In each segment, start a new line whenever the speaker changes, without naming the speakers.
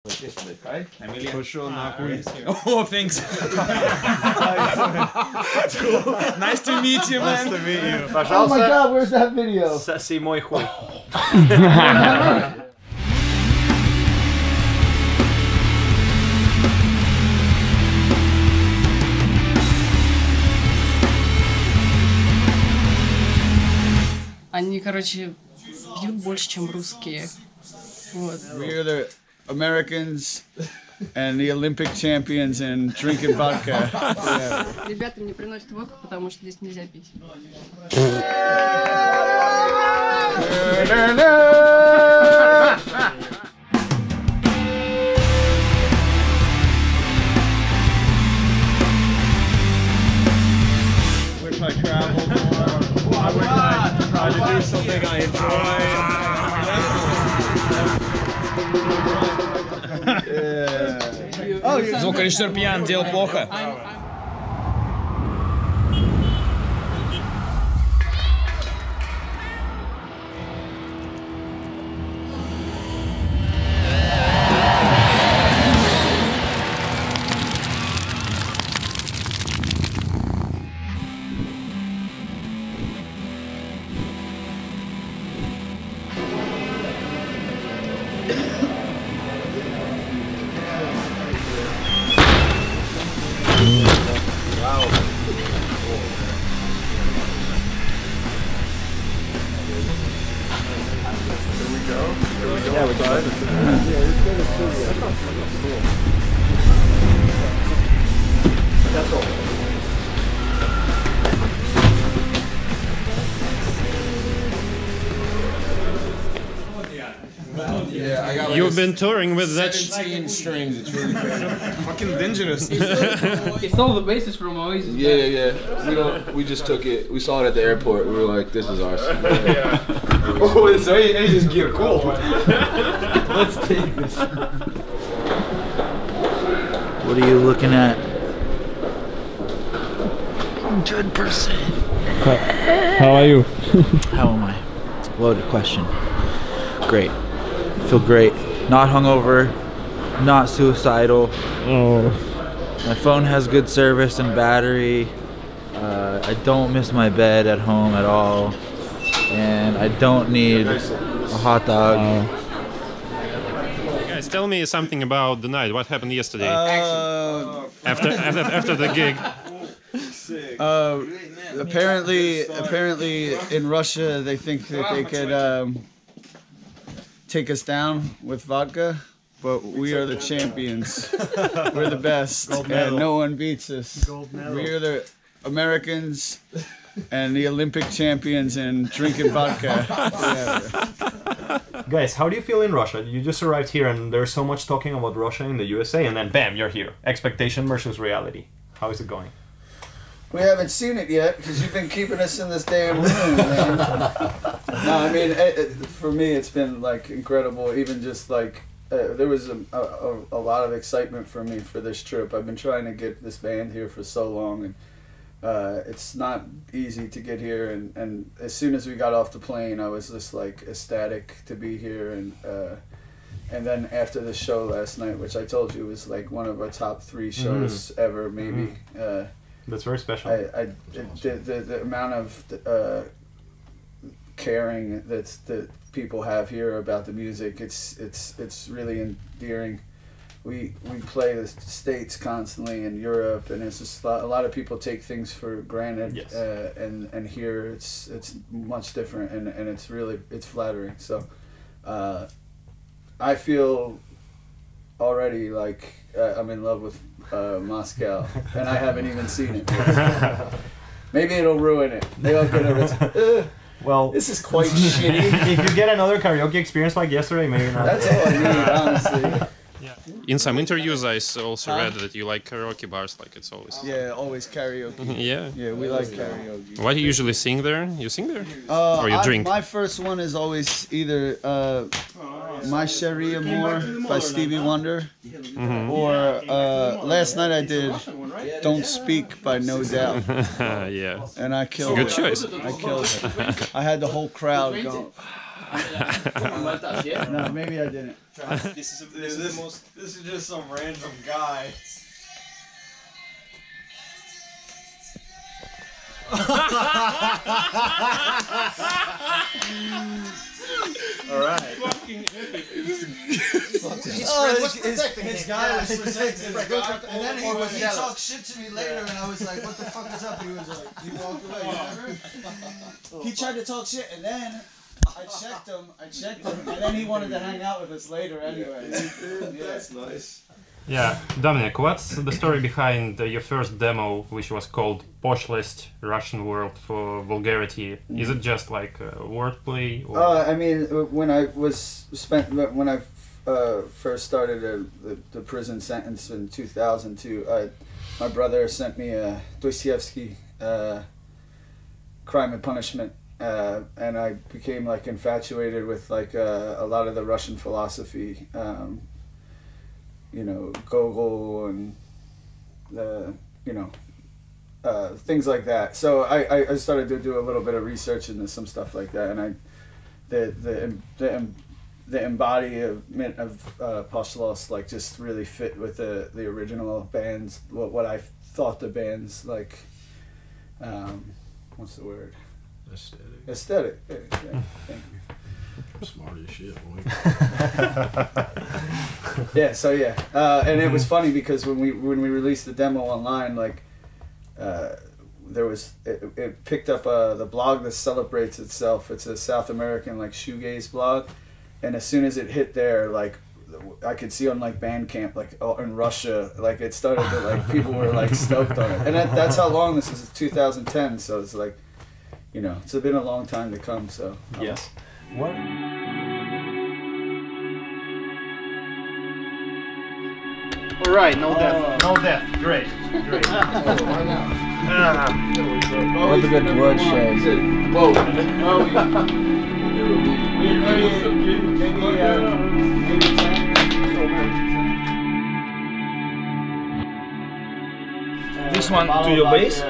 Oh, thanks. Nice to meet you, man.
Nice to meet you.
Oh my God, where's that video?
Соси мой хуй.
Они, короче, пьют больше, чем русские. Вот.
We're the Americans and the Olympic champions in drinking vodka. Yeah.
Ребята мне приносят водку, потому что здесь нельзя пить.
Wish I traveled more. I wish I tried to do something I enjoy.
Звукорежиссер пьян, дело плохо.
You've been touring with that
17 strings, it's really crazy. Fucking dangerous.
He stole the basis from Oasis.
Yeah. We just took it. We saw it at the airport. We were like, this is ours.
Oh, it's Oasis gear, cool.
Let's take this.
What are you looking at? 100%.
How are you?
How am I? Loaded question. Great. Feel great. Not hungover. Not suicidal.
Oh.
My phone has good service and battery. I don't miss my bed at home at all. And I don't need a hot dog.
Guys, tell me something about the night. What happened yesterday? After the gig.
Apparently in Russia they think that they could take us down with vodka, but we are the champions. We're the best, and no one beats us. We are the Americans and the Olympic champions in drinking vodka. Yeah.
Guys, how do you feel in Russia? You just arrived here and there's so much talking about Russia in the USA and then bam, you're here. Expectation versus reality. How is it going?
We haven't seen it yet because you've been keeping us in this damn room, man. No, I mean, for me, it's been like incredible. Even just like there was a lot of excitement for me for this trip. I've been trying to get this band here for so long, and it's not easy to get here. And as soon as we got off the plane, I was just like ecstatic to be here. And then after the show last night, which I told you was like one of our top 3 shows ever, maybe.
That's very special.
The amount of caring that people have here about the music, it's really endearing. We play the States constantly in Europe, and it's just a lot of people take things for granted.
Yes.
And here it's much different, and it's flattering. So I feel already like I'm in love with Moscow, and I haven't even seen it. Maybe it'll ruin it. They'll get a
well,
this is quite shitty.
If you get another karaoke experience like yesterday, maybe not.
That's all I need, honestly.
In some interviews, I also read that you like karaoke bars, like it's always.
Yeah, always karaoke.
Yeah.
Yeah, we like karaoke.
What do you usually sing there? You sing there? Or you drink?
My first one is always either My Cherie Amour by Stevie Wonder, or last night I did Don't Speak by No Doubt.
Yeah.
And I killed
Good
it.
choice.
I killed it. I had the whole crowd going. No, maybe I didn't.
This is just some random guy. All right.
Fucking epic.
His guy was protecting him. And then he talked shit to me later, and I was like, what the fuck is up? He was like, he walked away, remember? He tried to talk shit, and then I checked him, and then he wanted to hang out with us later anyway.
That's nice.
Yeah, Dominic, what's the story behind your first demo, which was called Posh List Russian Word for Vulgarity? Is it just like wordplay? Or?
I mean, when I first started the prison sentence in 2002, my brother sent me a Dostoevsky Crime and Punishment, and I became like infatuated with like a lot of the Russian philosophy. You know, Gogol and things like that. So I started to do a little bit of research into some stuff like that, and the embodiment of Poshlos like just really fit with the original bands. What I thought the bands like. What's the word? Aesthetic. Yeah, thank you.
Smart as shit, boy.
Yeah, so yeah, and it was funny because when we released the demo online, like there was it picked up the blog that celebrates itself. It's a South American like shoegaze blog, and as soon as it hit there, like I could see on like Bandcamp, like in Russia, like it started to like people were like stoked on it, and that's how long this is, 2010. So it's like, you know, it's been a long time to come. So
yes. What? All right, no death. No death. Great.
What a good bloodshed.
Whoa.
This one to your bass,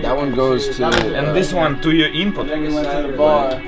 That one goes to.
and this one to your input.
Then we went to the bar.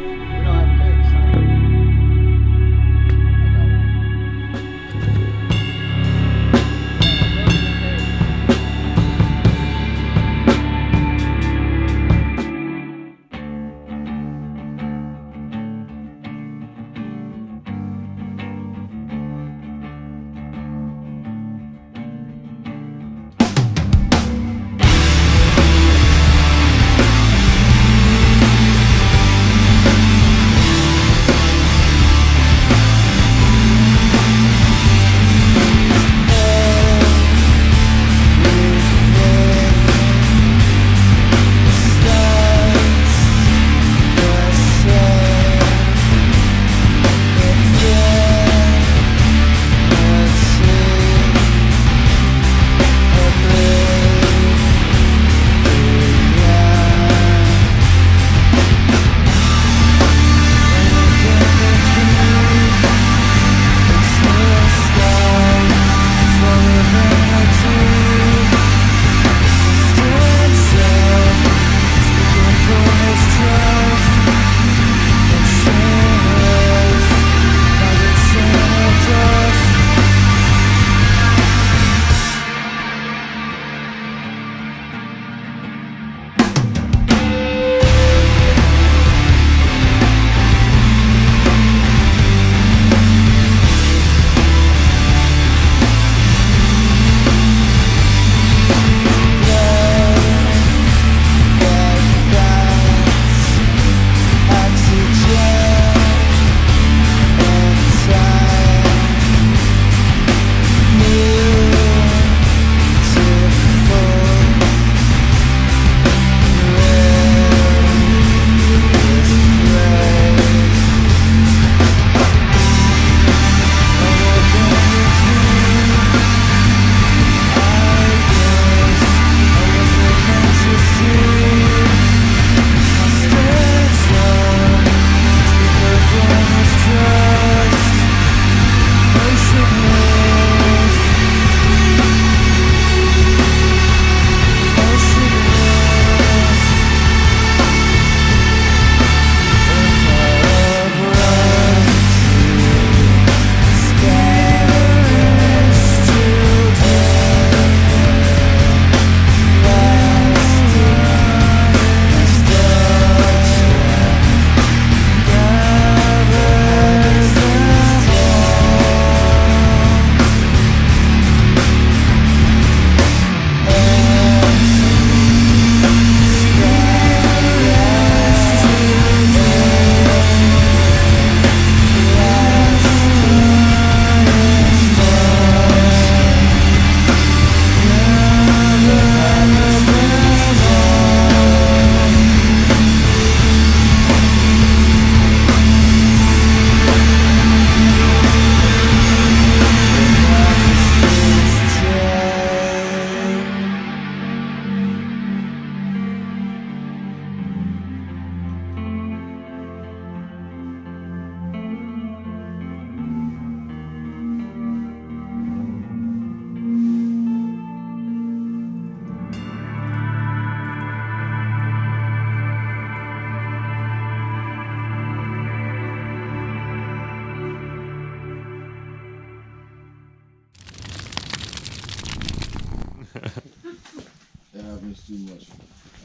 That happens too much.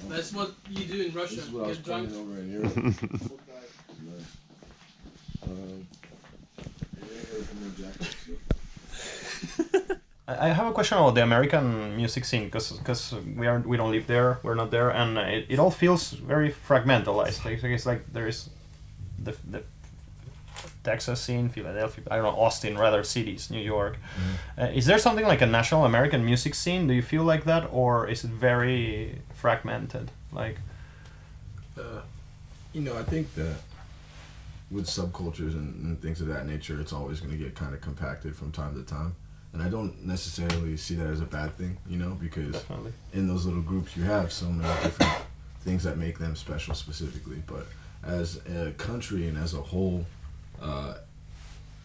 That's what you do in Russia.
This is what I was
Get drunk.
playing over in Europe.
I have a question about the American music scene, because we don't live there, we're not there, and it all feels very fragmentalized. Like, it's like there is the Texas scene, Philadelphia, I don't know, Austin, rather cities, New York. Is there something like a national American music scene? Do you feel like that, or is it very fragmented? Like,
you know, I think that with subcultures and things of that nature, it's always going to get kind of compacted from time to time. And I don't necessarily see that as a bad thing, you know, because
definitely.
In those little groups you have so many different things that make them special specifically. But as a country and as a whole,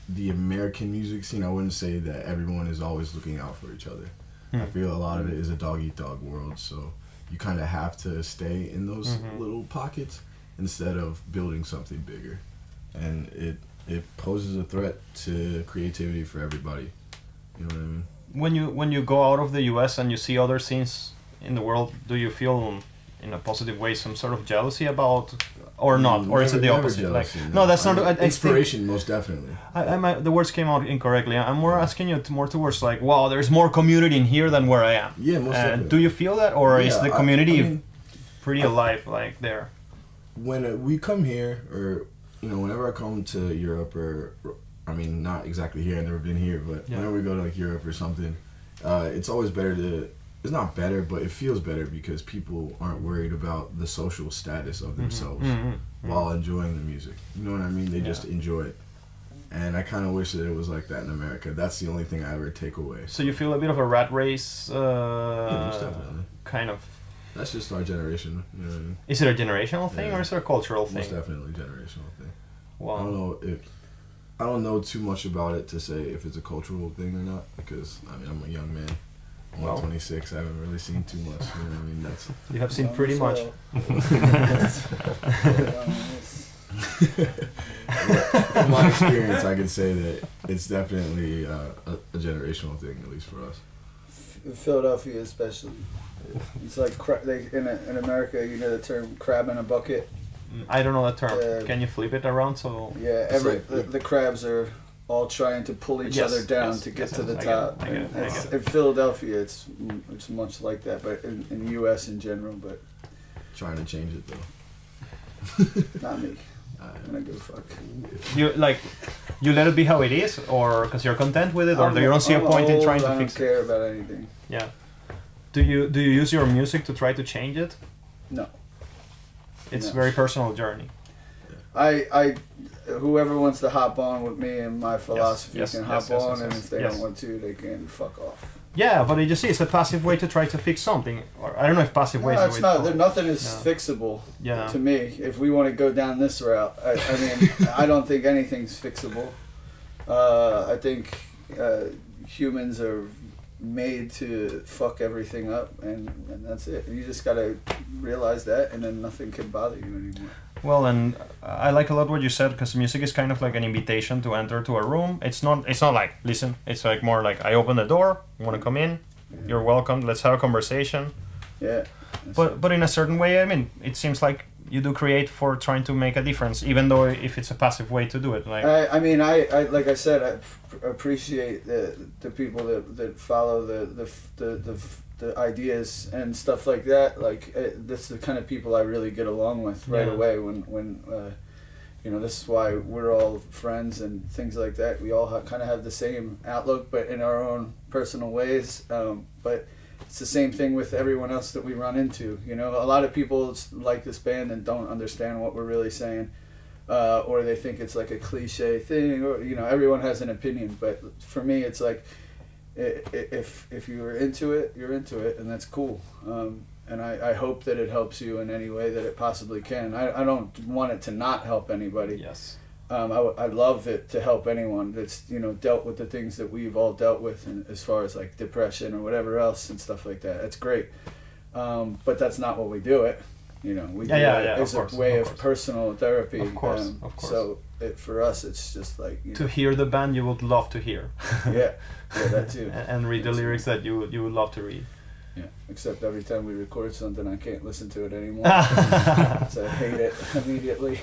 the American music scene, I wouldn't say that everyone is always looking out for each other. I feel a lot of it is a dog-eat-dog world, so you kind of have to stay in those little pockets instead of building something bigger. And it poses a threat to creativity for everybody. You know what I mean?
When you go out of the U.S. and you see other scenes in the world, do you feel, in a positive way, some sort of jealousy about, or not, or is it the opposite?
Jealousy,
like, no, that's not.
Inspiration, most definitely.
The words came out incorrectly. I'm more asking you more towards like, wow, there's more community in here than where I am.
Yeah, most definitely.
Do you feel that, or is the community
I mean,
pretty alive, like there?
When we come here, or you know, whenever I come to Europe, or I mean, not exactly here, I've never been here, but whenever we go to like Europe or something, it's always better to, it's not better, but it feels better because people aren't worried about the social status of themselves while enjoying the music. You know what I mean? They just enjoy it. And I kind of wish that it was like that in America. That's the only thing I ever take away.
So you feel a bit of a rat race,
yeah, most definitely.
kind of.
That's just our generation. You know what I mean?
Is it a generational thing or is it a cultural thing?
Most definitely a generational thing.
Wow.
I don't know too much about it to say if it's a cultural thing or not, because I mean I'm a young man. I'm 26. I haven't really seen too much. You know what I mean? That's
you have seen pretty much.
From my experience, I can say that it's definitely a generational thing, at least for us.
Philadelphia, especially. It's like in America, you know the term "crab in a bucket."
I don't know that term. Can you flip it around? So
yeah, the crabs are all trying to pull each other down to get to the top. In Philadelphia, it's much like that, but in the U.S. in general. But
trying to change it though.
Not me. I'm gonna go fuck.
You let it be how it is, or because you're content with it, or do you don't see a point in trying to fix it?
I don't care about anything.
Yeah. Do you use your music to try to change it?
No.
It's a very personal journey.
Whoever wants to hop on with me and my philosophy can hop on, and if they don't want to, they can fuck off.
Yeah, but you see, it's a passive way to try to fix something. Or I don't know if passive way is the way to go.
Nothing is fixable to me. If we want to go down this route, I mean, I don't think anything's fixable. I think humans are made to fuck everything up, and that's it. You just gotta realize that, and then nothing can bother you anymore.
Well, and I like a lot what you said, because music is kind of like an invitation to enter to a room. It's not like listen. It's like more like I open the door. You want to come in? You're welcome. Let's have a conversation.
Yeah.
But in a certain way, I mean, it seems like you do create for trying to make a difference, even though if it's a passive way to do it. Like
I mean, I like I said, I appreciate the people that follow the ideas and stuff like that. Like that's the kind of people I really get along with right away. When you know, this is why we're all friends and things like that. We all kind of have the same outlook, but in our own personal ways. But it's the same thing with everyone else that we run into. You know, a lot of people like this band and don't understand what we're really saying, or they think it's like a cliche thing, or you know, everyone has an opinion. But for me, it's like if you're into it, you're into it, and that's cool. And I hope that it helps you in any way that it possibly can. I don't want it to not help anybody.
Yes.
I'd love it to help anyone that's, you know, dealt with the things that we've all dealt with, and as far as like depression or whatever else and stuff like that. That's great. But that's not what we do it. You know, we do it as a way of personal therapy.
Of course.
So for us, it's just like, you know,
to hear the band you would love to hear.
yeah, that too.
And read the lyrics that you would love to read.
Yeah. Except every time we record something, I can't listen to it anymore. So I hate it immediately.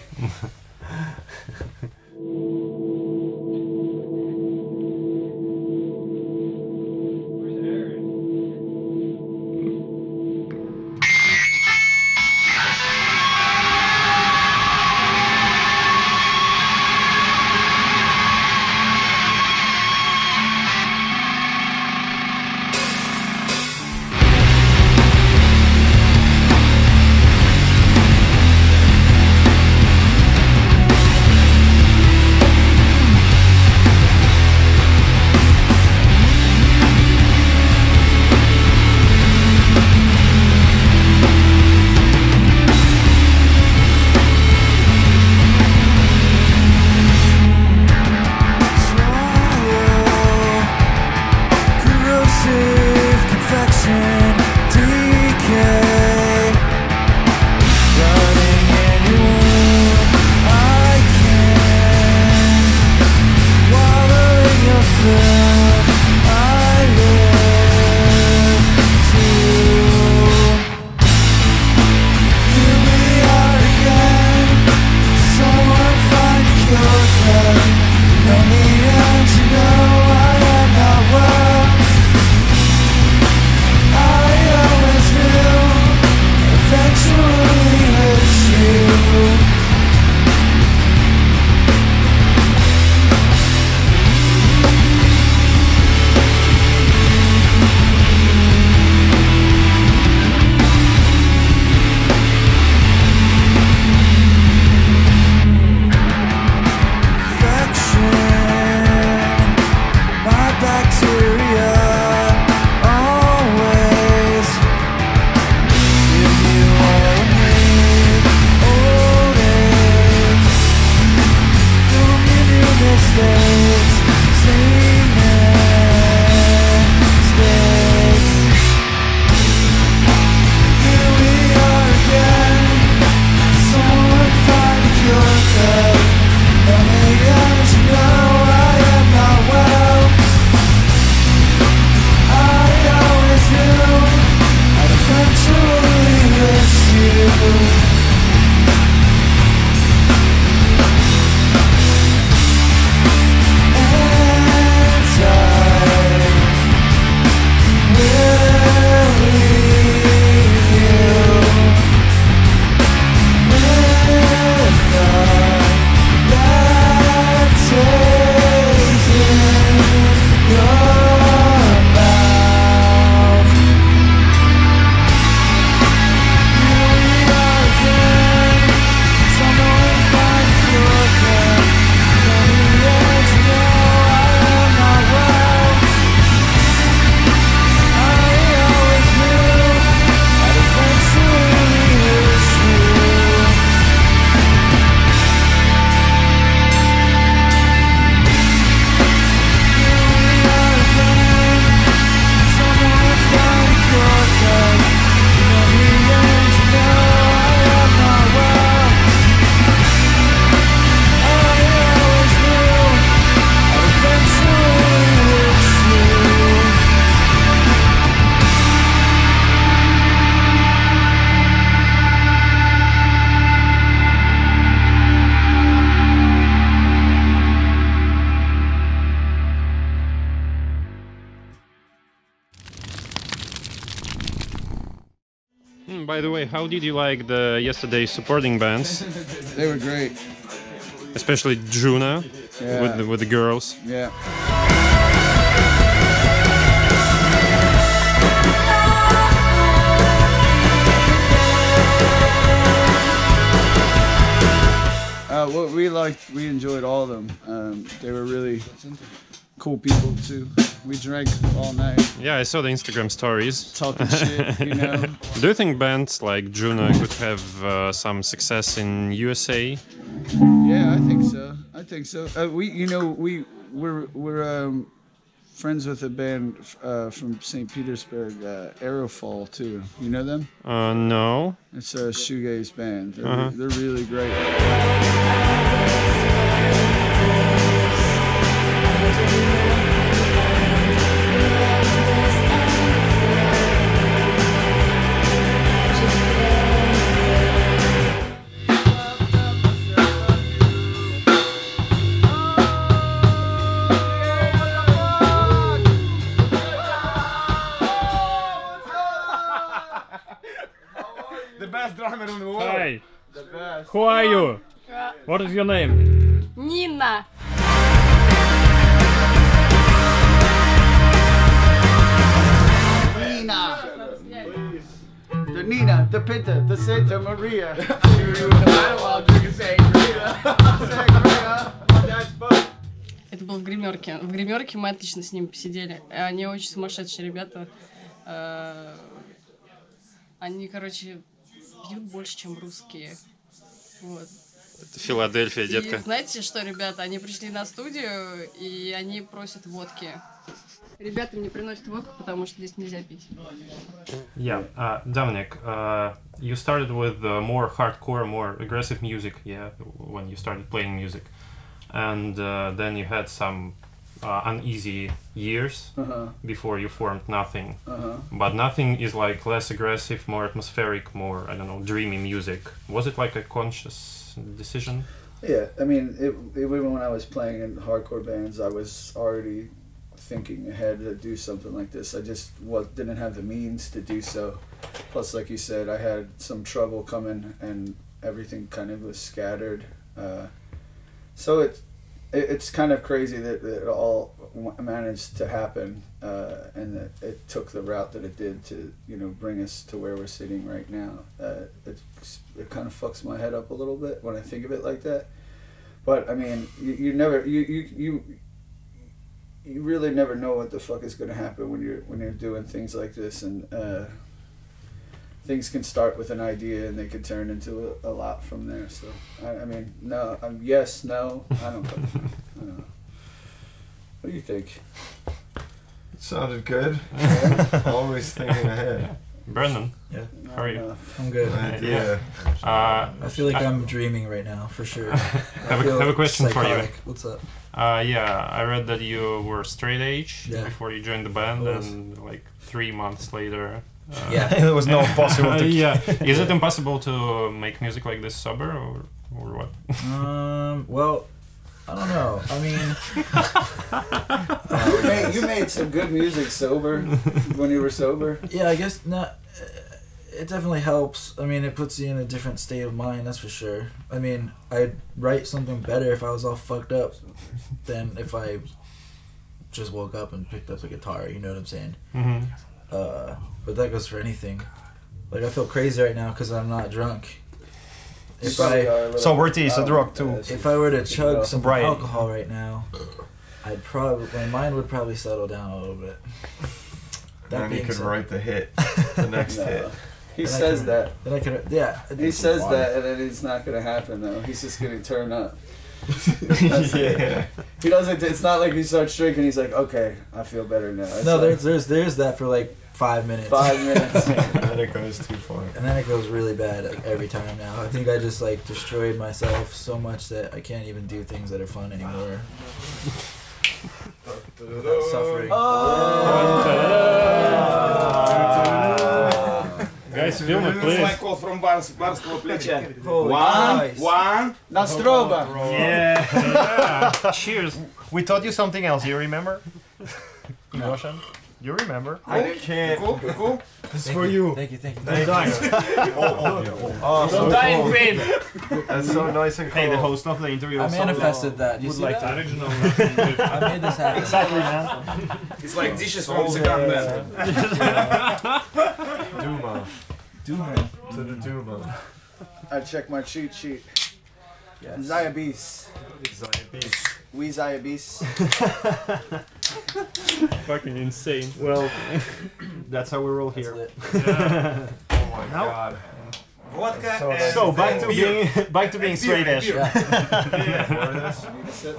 By the way, how did you like the yesterday's supporting bands?
They were great.
Especially Juna,
Yeah.
with the girls.
Yeah. What we enjoyed all of them. They were really cool people too. We drank all night.
Yeah, I saw the Instagram stories.
Talking shit, you know.
Do you think bands like Juna could have some success in USA?
Yeah, I think so. I think so. We're friends with a band from St. Petersburg, Aerofall too. You know them?
No.
It's a shoegaze band. They're really great.
best drummer in the world.
Hi.
The best.
Who are you? What is your name?
Нина.
Nina. The Nina, the Pinta, the Santa Maria.
Это было в гримерке. В гримерке мы отлично с ними посидели. Они очень сумасшедшие ребята. Они, короче, пьют больше, чем русские. Вот.
Это Филадельфия, детка.
И знаете что, ребята, они пришли на студию, и они просят водки. Ребята мне приносят водку, потому что здесь нельзя пить.
Yeah, Dominic, you started with more hardcore, more aggressive music, yeah, when you started playing music. And then you had some uneasy years before you formed Nothing. But Nothing is like less aggressive, more atmospheric, more, I don't know, dreamy music. Was it like a conscious decision?
Yeah, I mean, even when I was playing in hardcore bands, I was already thinking ahead to do something like this. I just didn't have the means to do so. Plus, like you said, I had some trouble coming and everything kind of was scattered. So it's kind of crazy that it all managed to happen and that it took the route that it did to, you know, bring us to where we're sitting right now. It kind of fucks my head up a little bit when I think of it like that. But I mean, you really never know what the fuck is going to happen when you're doing things like this, and things can start with an idea and they can turn into a lot from there. So I mean, no, yes, no, I don't know. What do you think?
It sounded good. Always thinking ahead.
Brandon,
yeah,
how are you?
I'm good.
Yeah.
I feel like I'm dreaming right now, for sure.
Have a question
psychotic.
for you.
What's up?
Yeah, I read that you were straight edge
before
you joined the band, and like 3 months later.
It was not possible to.
Yeah, is it impossible to make music like this sober, or what?
Well, I don't know. I mean,
you made some good music sober when you were sober.
Yeah, I guess not. It definitely helps. I mean, it puts you in a different state of mind, that's for sure. I mean, I'd write something better if I was all fucked up than if I just woke up and picked up a guitar, you know what I'm saying? But that goes for anything. Like, I feel crazy right now because I'm not drunk.
Sobriety is a drug too.
If I were to chug some alcohol right now, my mind would probably settle down a little bit.
Then you could write the hit, the next hit.
He says that.
Then I could, yeah.
He says that, and then it's not gonna happen though. He's just gonna turn up.
Yeah.
He doesn't. It's not like he starts drinking. He's like, okay, I feel better now. It's
no,
like,
there's that for like 5 minutes.
5 minutes.
And then it goes too far.
And then it goes really bad every time now. I think I just like destroyed myself so much that I can't even do things that are fun anymore. Without suffering.
Guys, film it, please.
It's like call from Barskого плеча. One.
Nastroba.
Yeah. Cheers.
We taught you something else. You remember? In Russian. You remember?
I can't.
Cool.
This is for you. Thank you.
Oh,
Dying pain.
That's so nice and cool.
Hey, the host of the interview.
I manifested that. You see
like
that?
Original.
I made this happen.
Exactly, man.
It's like dishes from the gun.
Duma. To the Duma.
I check my cheat sheet.
Yes.
Zayabis. We Zayabis.
Fucking insane.
Well, that's how we roll here.
Yeah.
Oh my god.
Vodka.
So back to being straight edge.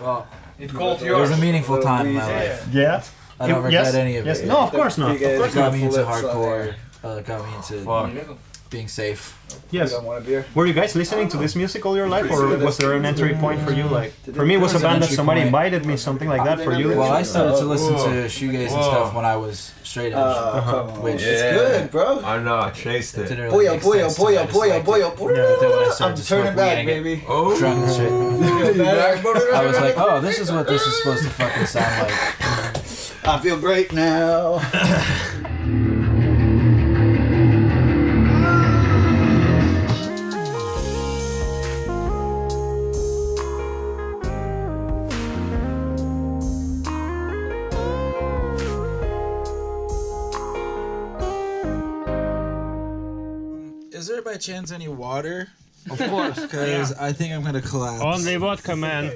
Well,
It called
it was
yours.
a meaningful time in my life.
Yeah.
I don't regret any of
Yes.
it.
No, of course not. Of course
It got
not.
me into hardcore. Got me into being safe.
Yes.
You want a beer?
Were you guys listening to this music all your life, or was there an entry point for you? Like, for me, it was a
There was an
band that
entry
somebody
point.
invited me, something like that. For you?
Well, I started to listen to shoegaze and stuff when I was straight edge,
Come on.
which
It's good, bro.
I know, I chased
it
it.
didn't really make sense to me. I just liked it. Then when I started
I'm
to
turning
smoke
back,
weed and get
baby.
Oh,
drunk and shit,
Feel better?
I was like, oh, this is what this is supposed to fucking sound like.
I feel great now.
there by chance any water?
Of course.
Because I think I'm gonna collapse.
Only vodka, man.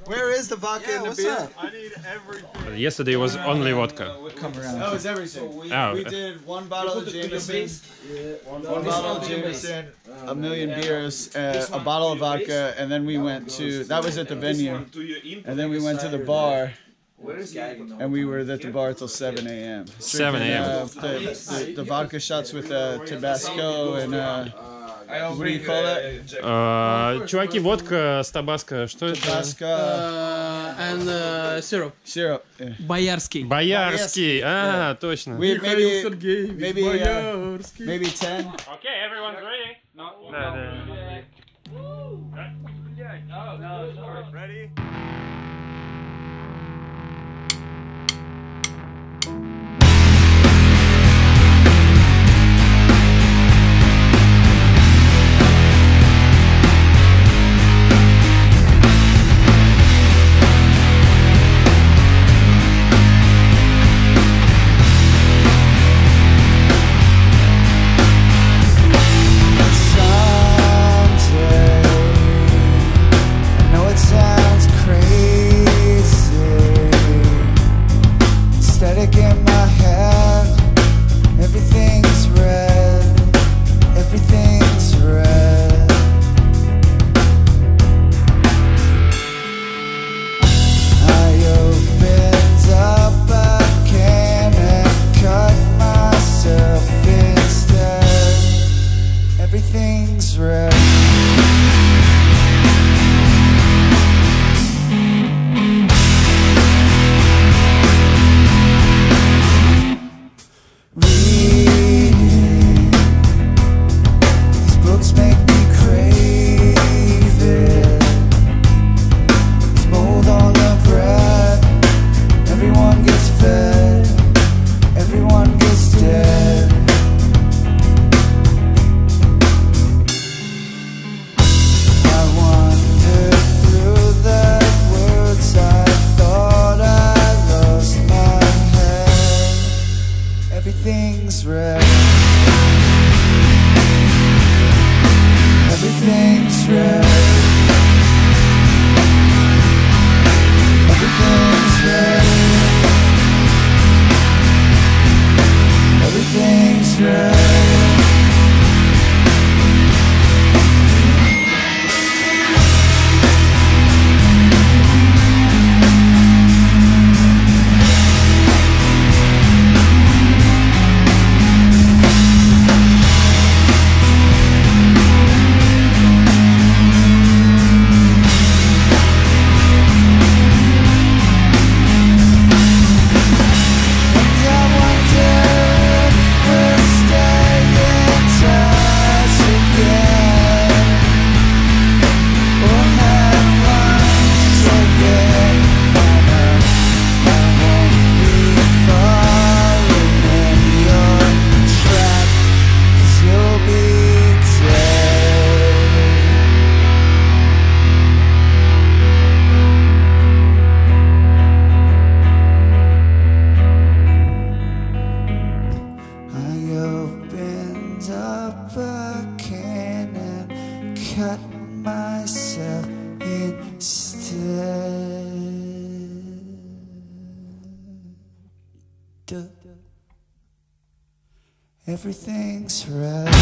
Where is the vodka and the
what's
beer?
up?
I need everything.
Yesterday was only vodka.
Come around.
No, it's everything.
Oh.
We did one bottle of Jameson, one bottle of Jameson, a million beers, a bottle of vodka, and then we went to, that was at the venue, and then we went to the bar, and we were at the bar till 7 a.m.
7 a.m.
The vodka shots with Tabasco and, what do you call that?
Чуваки, водка с табаско, что это?
Tabasco.
And syrup.
Syrup. Yeah.
Боярский.
Боярский, точно.
Maybe 10.
Okay, everyone's ready.
Ready?
Everything's right.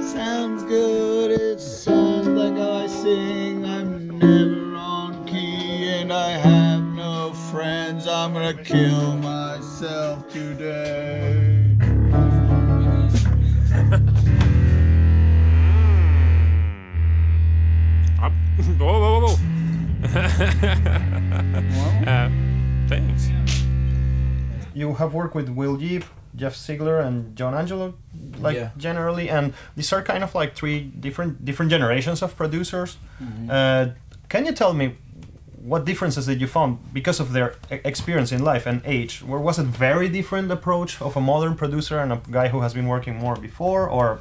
Sounds good, it sounds like I sing. I'm never on key and I have no friends. I'm gonna kill myself today.
Whoa. Thanks.
you have worked with Will Jeep, Jeff Ziegler, and John Angelo, like generally, and these are kind of like three different generations of producers. Can you tell me what differences did you found because of their experience in life and age? Or was it very different approach of a modern producer and a guy who has been working more before, or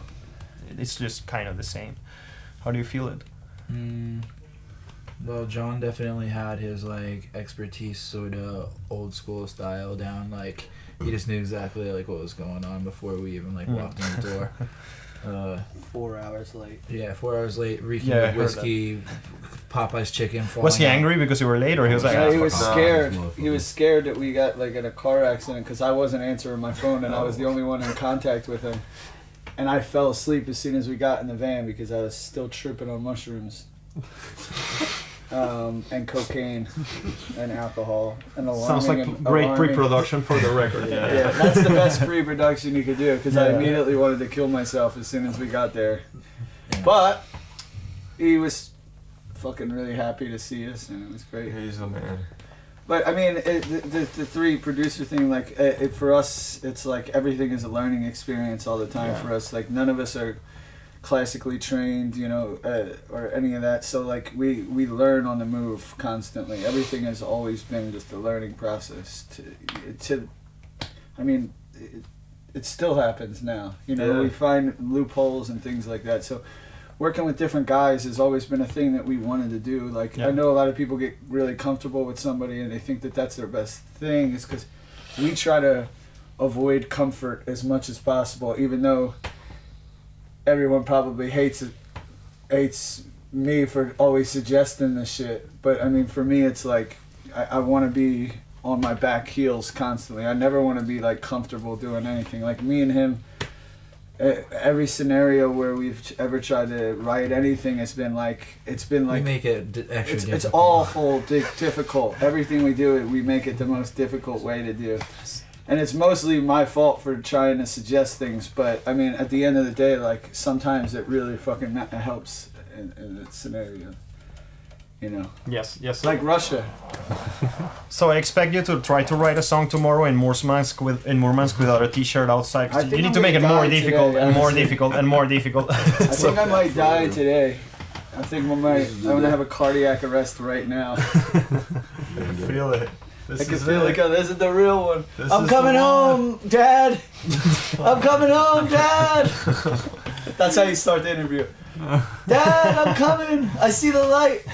it's just kind of the same? How do you feel it?
Well, John definitely had his like expertise, sort of old school style down. Like he just knew exactly like what was going on before we even like walked in the door.
4 hours late.
Yeah, 4 hours late. Reeking with whiskey, Popeye's chicken.
Was he angry because you were late, or he was like?
Yeah, he was scared. He was scared that we got like in a car accident because I wasn't answering my phone and I was the only one in contact with him. And I fell asleep as soon as we got in the van because I was still tripping on mushrooms. And cocaine and alcohol and
sounds like great pre-production for the record.
Yeah, that's the best pre-production you could do because I immediately wanted to kill myself as soon as we got there. But he was fucking really happy to see us and it was great.
He's the man.
But I mean, the three producer thing, like for us, it's like everything is a learning experience all the time for us. Like none of us are classically trained, you know, or any of that. So like we learn on the move constantly. Everything has always been just a learning process. I mean, it still happens now. You know, we find loopholes and things like that. So working with different guys has always been a thing that we wanted to do. Like I know a lot of people get really comfortable with somebody and they think that that's their best thing. It's because we try to avoid comfort as much as possible, even though everyone probably hates me for always suggesting this shit. But I mean, for me, it's like I want to be on my back heels constantly. I never want to be like comfortable doing anything. Like me and him, every scenario where we've ever tried to write anything, it's been like we
make it extra difficult.
It's awful difficult. Everything we do, we make it the most difficult way to do. And it's mostly my fault for trying to suggest things, but I mean, at the end of the day, like sometimes it really fucking helps in that scenario, you know.
Yes.
Like Russia.
So I expect you to try to write a song tomorrow in Murmansk without a T-shirt outside. You need to make it more difficult and more difficult and more difficult.
I think I might die today. I think I'm gonna have a cardiac arrest right now.
Feel it.
I can feel like, oh, this is the real one. I'm coming home, Dad. I'm coming home, Dad. That's how you start the interview. Dad, I'm coming. I see the light.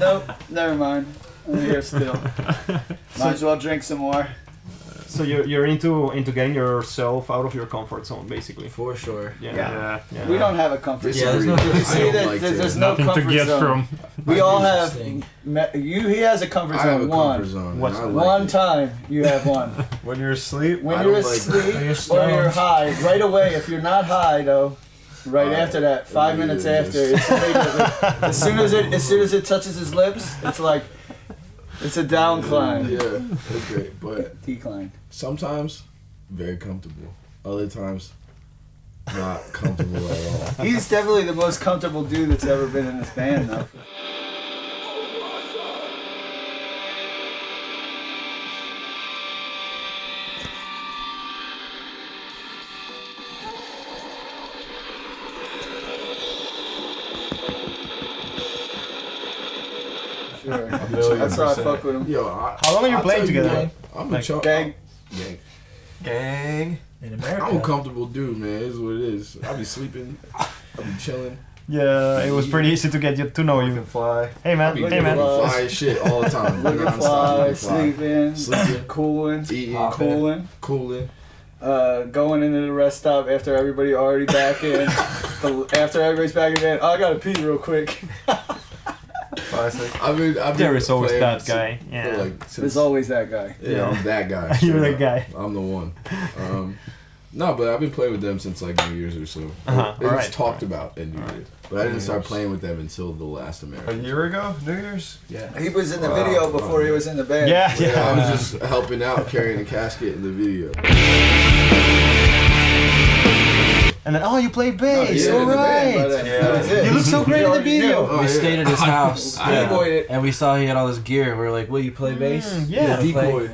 Nope, never mind. I'm here still. Might as well drink some more.
So you're into getting yourself out of your comfort zone, basically.
For sure.
Yeah.
We don't have a comfort zone.
There's no,
there's no comfort
to get
zone.
from.
We all have. He has a comfort zone.
I have a comfort zone.
One time you have one.
When you're asleep?
When you're asleep or you're high. Right away, if you're not high though, right after that, 5 minutes after, it's immediately, as soon as it touches his lips, it's like, it's a downcline.
Yeah, it's great, but
decline.
Sometimes very comfortable. Other times not comfortable at all.
He's definitely the most comfortable dude that's ever been in this band, though. Sure. That's how I fuck with him.
Yo,
how long are you playing together?
I'm a
gang.
In America.
I'm a comfortable dude, man. It's what it is. I be sleeping. I be chilling.
Yeah, it was pretty easy to get to know you.
Can fly.
Hey man,
fly shit all the time.
Looking fly, sleeping, cooling,
eating, cooling.
Going into the rest stop after everybody already back in. After everybody's back in, I gotta pee real quick.
Classic.
I mean,
there is always that guy. Yeah.
There's always that guy.
Yeah, I'm that guy.
You're that guy.
I'm the one. No, but I've been playing with them since like New Year's or so. It's talked about in New Year's. But I didn't start playing with them until the last American.
A year ago? New Year's?
Yeah.
He was in the video before he was in the band.
Yeah.
I was just helping out, carrying a casket in the video.
And then, you play bass, alright! You look so great in the video!
We stayed at his house, and we saw he had all this gear. We were like, will you play bass?
Yeah,
decoy.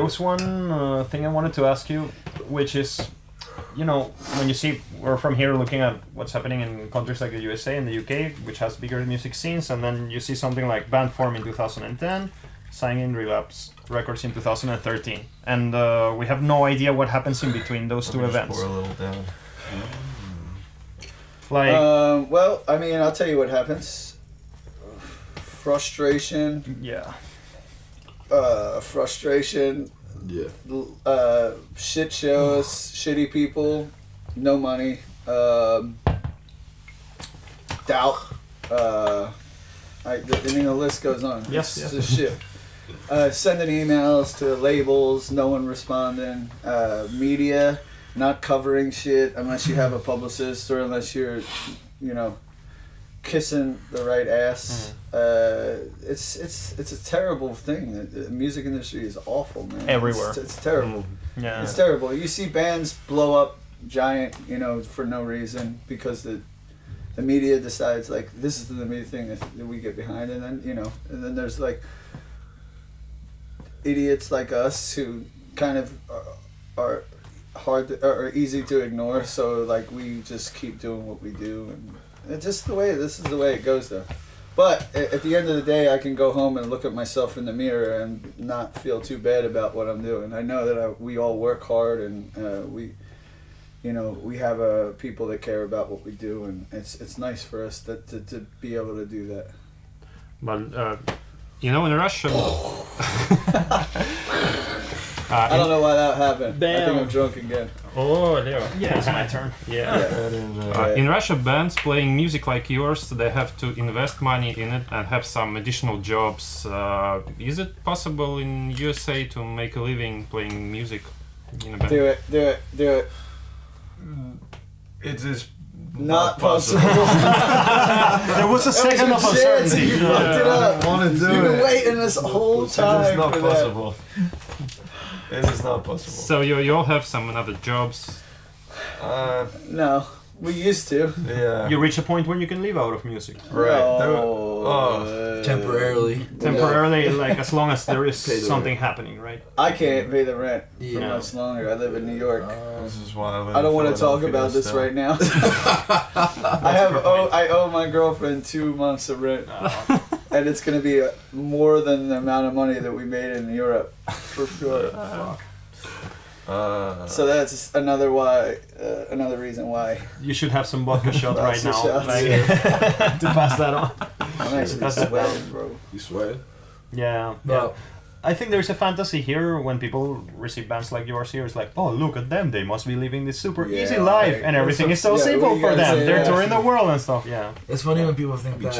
was one thing I wanted to ask you, which is, you know, when you see, we're from here looking at what's happening in countries like the USA and the UK, which has bigger music scenes, and then you see something like Bandform in 2010, signing Relapse Records in 2013, and we have no idea what happens in between those two events.
Pour a little down.
Like,
well, I mean, I'll tell you what happens. Frustration.
Yeah.
Frustration.
Yeah.
Shit shows, shitty people, no money, doubt. The list goes on.
Yes.
It's just shit. Sending emails to labels, no one responding. Media not covering shit unless you have a publicist or unless you're, you know, kissing the right ass. It's a terrible thing. The music industry is awful, man.
Everywhere.
It's terrible.
Yeah.
It's terrible. You see bands blow up giant, you know, for no reason because the media decides like this is the main thing that we get behind, and then, you know, and then there's like idiots like us who kind of are are easy to ignore, so like we just keep doing what we do, and it's just this is the way it goes though. But at the end of the day, I can go home and look at myself in the mirror and not feel too bad about what I'm doing. I know that we all work hard, and we have people that care about what we do, and it's nice for us to be able to do that.
But you know, in Russia.
I don't know why that happened.
Damn.
I think I'm drunk again.
Oh, Leo.
Yeah, it's my turn.
Yeah. In Russia, bands playing music like yours, they have to invest money in it and have some additional jobs. Is it possible in USA to make a living playing music in a band?
Do it.
It is
not possible.
There was a second of uncertainty.
You fucked it up.
I want to do
You've been
it.
waiting this whole time.
It is not
for
possible. It is not possible.
So you all have some other jobs?
No, we used to.
Yeah.
You reach a point when you can live out of music.
Right.
Temporarily.
Temporarily, like as long as there is something happening, right?
I can't pay the rent for much longer. I live in New York.
This is why I live
I don't
in
want to talk
Philadelphia
about this
still.
right now. I owe my girlfriend 2 months of rent, and it's going to be more than the amount of money that we made in Europe, for sure. So that's another reason why
you should have some vodka shot right now,
shots,
like, to pass that on.
I'm actually sweating, bro.
You sweating?
Yeah. I think there's a fantasy here when people receive bands like yours here. It's like, oh, look at them. They must be living this super easy life,
right.
and everything is so simple for them. They're touring the world and stuff. Yeah.
It's funny when people think that.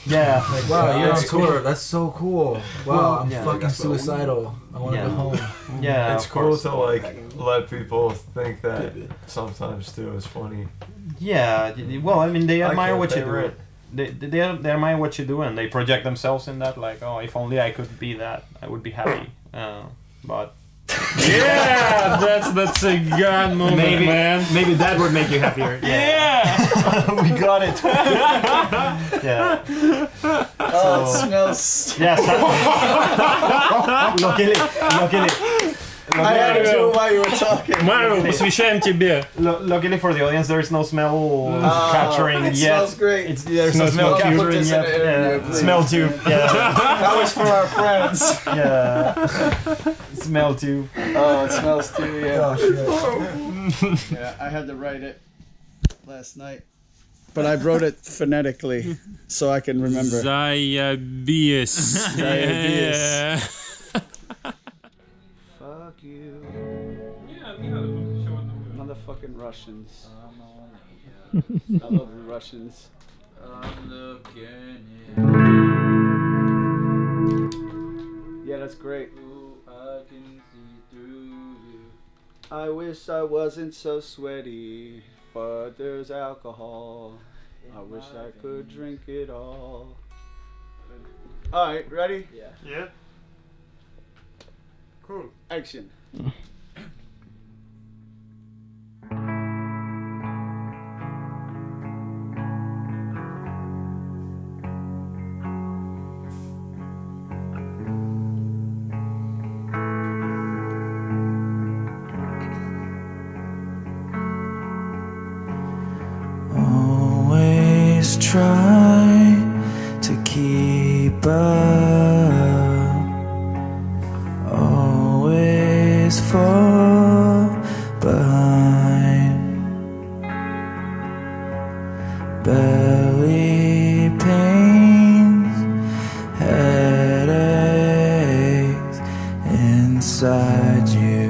Yeah.
Like, wow, you're on
It's
tour.
cool.
That's so cool. Wow, I'm fucking suicidal. I want to go home.
Yeah,
It's
of
cool
course.
to like let people think that sometimes too. It's funny.
Yeah. Well, I mean, they admire
can't
what you
pay
do.
rent.
They admire what you do, and they project themselves in that. Like, oh, if only I could be that, I would be happy. But
Yeah, that's a god moment,
maybe,
man.
Maybe that would make you happier. Yeah, we got it. Yeah.
Oh, it smells.
Yes. Luckily.
I had to do it while you were talking.
Марио, посвящаем тебе.
Luckily for the audience, there is no smell capturing
it
yet.
smells great.
There's no smell capturing yet. Smell tube. Yeah.
That was for our friends.
Yeah. Smell tube.
Oh, it smells too. Yeah.
Oh, shit.
Yeah, I had to write it last night, but I wrote it phonetically so I can remember.
Заебись.
Заебись. Fuck you. Motherfucking Russians. I love the Russians.
I'm looking
Yeah, that's great.
I can see through you.
I wish I wasn't so sweaty, but there's alcohol. I wish I could drink it all. Alright, ready?
Yeah.
Cool. Action.
try to keep up, always fall behind. Belly pains, headaches inside you.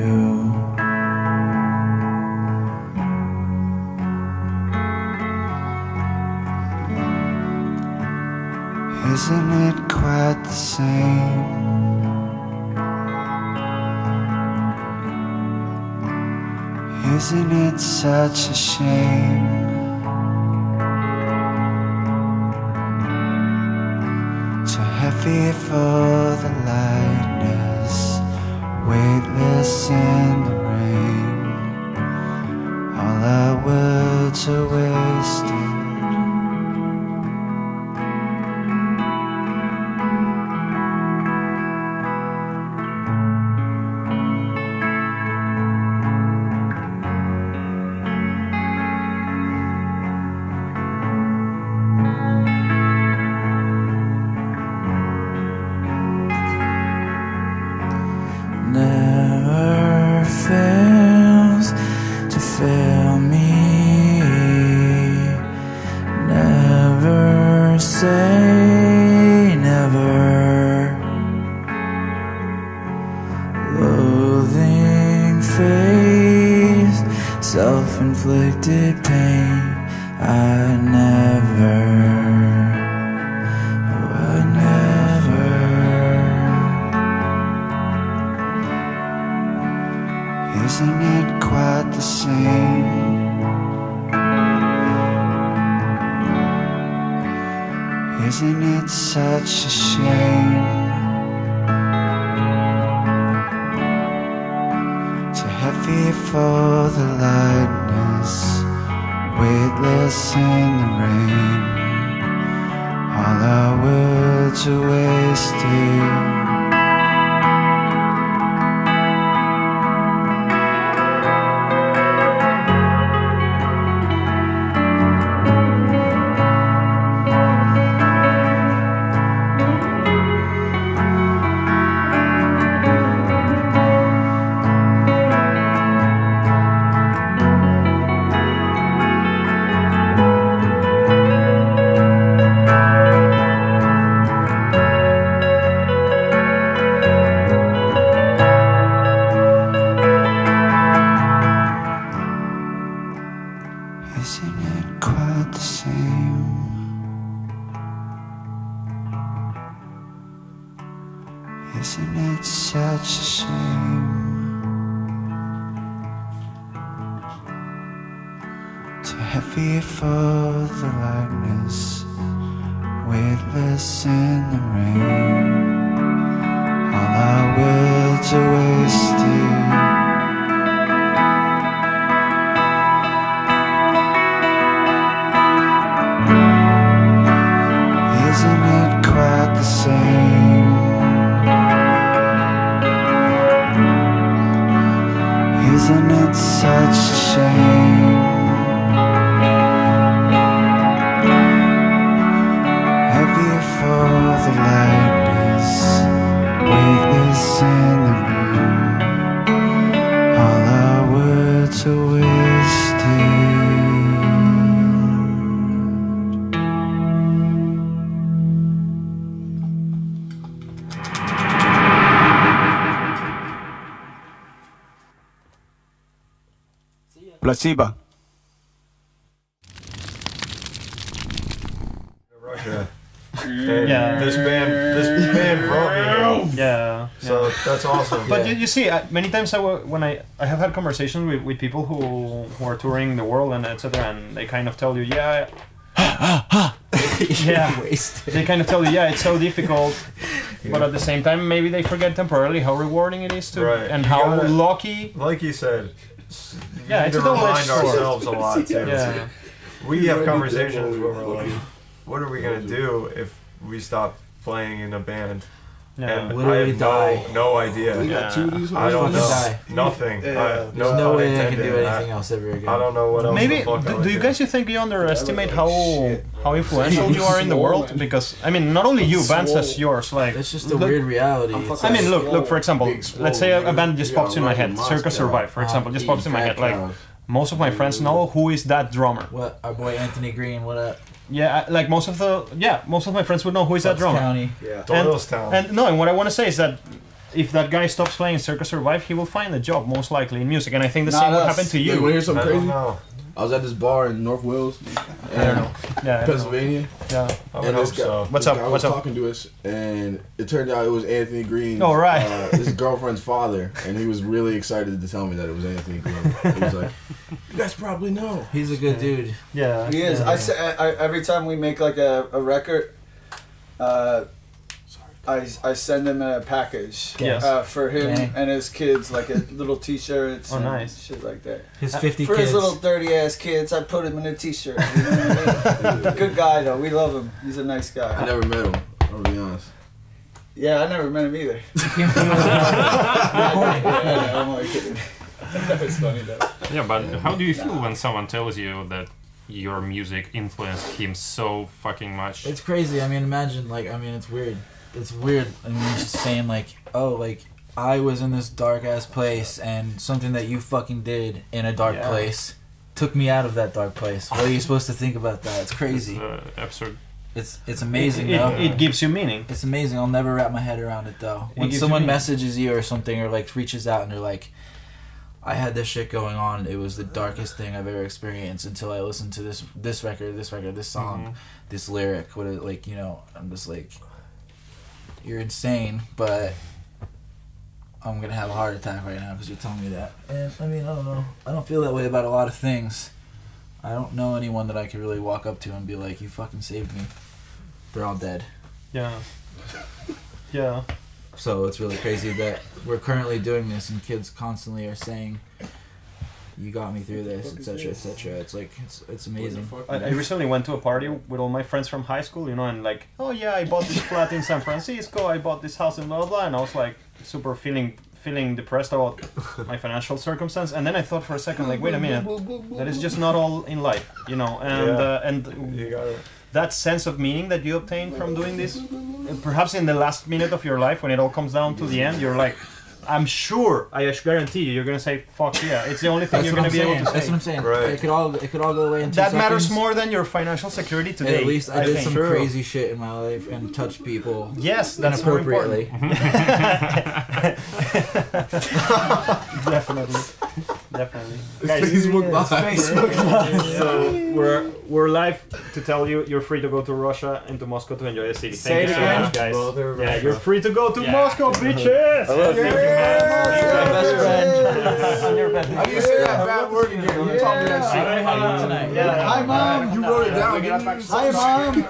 Isn't it quite the same? Isn't it such a shame? Too heavy for the lightness, weightless in the rain. All our words are wasted. Never fails to fail me. Never say never. Loathing face, self-inflicted pain. I never. Isn't it quite the same? Isn't it such a shame? Too heavy for the lightness, weightless in the rain. All our words are wasted. Isn't it such a shame? Too heavy for the lightness, weightless in the rain. All our words are wasted. Isn't it quite the same? Isn't it such a shame? Heavy for the lightness, weightless in the room. All our words are wasted.
Placebo.
Russia.
Yeah.
This band brought me here.
Yeah.
So that's awesome.
But you see, many times when I have had conversations with people who are touring the world and etc., and they kind of tell you, yeah, they kind of tell you, yeah, it's so difficult, but at the same time, maybe they forget temporarily how rewarding it is to, and
You
how
gotta,
lucky.
Like you said,
Yeah,
we
it's
need to
a
remind
double-edged sword.
ourselves a lot too.
Yeah.
We have conversations where we're like, what are we gonna do if we stop playing in a band? And
literally
I have no idea.
We got 2 of these.
I don't know.
Die.
Nothing.
There's no way I can do anything else ever again.
I don't know what else.
Maybe do you guys think you underestimate how influential you are in the world? Because I mean, not only you, bands as yours, like
it's just a weird reality.
I mean, look. For example, let's say a band just pops in my head. Circa Survive, for example, just pops in my head. Like most of my friends know who is that drummer.
What our boy Anthony Green? What up?
Yeah, like most of my friends would know who is that drummer.
County.
And what I want to say is that if that guy stops playing Circa Survive, he will find a job most likely in music, and I think the same would happen to you.
You want to hear something crazy? I was at this bar in North Wales, Pennsylvania.
Yeah,
and this guy,
What's up?
was talking to us, and it turned out it was Anthony Green.
Oh, right.
His girlfriend's father, and he was really excited to tell me that it was Anthony Green. He was like, "You guys probably know."
He's a good dude.
Yeah,
he is. I every time we make like a record, I send him a package for him and his kids, like a little T-shirts and shit like that.
His 50
for
kids.
his little dirty ass kids, I put him in a T-shirt. You know what I mean? Good guy though, we love him. He's a nice guy.
I never met him. I'll be honest.
Yeah, I never met him either. I'm only kidding. That was funny though.
Yeah, but how do you feel when someone tells you that your music influenced him so fucking much?
It's crazy. I mean, imagine it's weird. It's weird. I mean, just saying like, oh, like I was in this dark ass place, and something that you fucking did in a dark place took me out of that dark place. What are you supposed to think about that? It's crazy.
It's absurd.
It's amazing though.
It gives you meaning.
It's amazing. I'll never wrap my head around it though. When someone messages you or something, or like reaches out and they're like, I had this shit going on. It was the darkest thing I've ever experienced until I listened to this record, this song, this lyric. What it, like, you know, I'm just like, you're insane, but I'm gonna have a heart attack right now because you're telling me that. And I mean, I don't know. I don't feel that way about a lot of things. I don't know anyone that I could really walk up to and be like, you fucking saved me. They're all dead.
Yeah. Yeah.
So it's really crazy that we're currently doing this and kids constantly are saying, you got me through this, etc., etc. It's like, it's amazing.
I recently went to a party with all my friends from high school, you know, and like, oh yeah, I bought this flat in San Francisco, I bought this house in blah, blah, blah, and I was like, super feeling depressed about my financial circumstance, and then I thought for a second, like, wait a minute, that is just not all in life, you know, and
you got it.
That sense of meaning that you obtain from doing this, perhaps in the last minute of your life, when it all comes down to the end, you're like, I'm sure, I guarantee you, you're gonna say, "Fuck yeah!" It's the only thing you're gonna be able to say.
That's what I'm saying.
Right.
It could all go away in 2
that
seconds.
matters more than your financial security today.
At least I did
think.
some crazy shit in my life and touched people.
Yes, that's more important. Definitely. Guys,
Facebook Live.
So we're live to tell you you're free to go to Russia and to Moscow to enjoy A.C.D. Thank you so much, guys. Yeah, you're free to go to Moscow, bitches.
I love you, man. You're my best friend.
I'm your best friend.
How do you say that bad word again? You taught me that shit.
Hi, Mom.
You wrote it down.
Hi, Mom.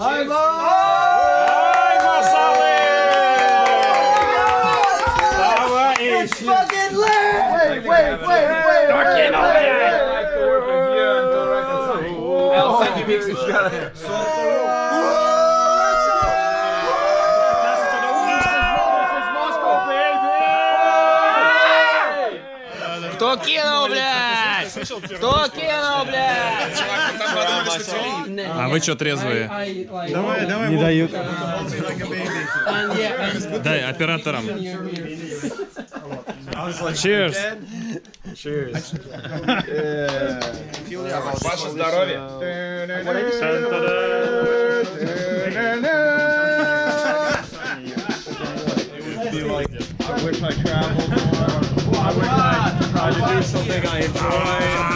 Hi, Mom. It's fucking lit! Wait.
Кто кинул, блядь? Кто кинул, блядь?
А вы чё трезвые?
Не дают.
Дай операторам. Cheers.
Cheers.
Ваше здоровье.
I wish I traveled more. I wish I tried to do something I enjoy.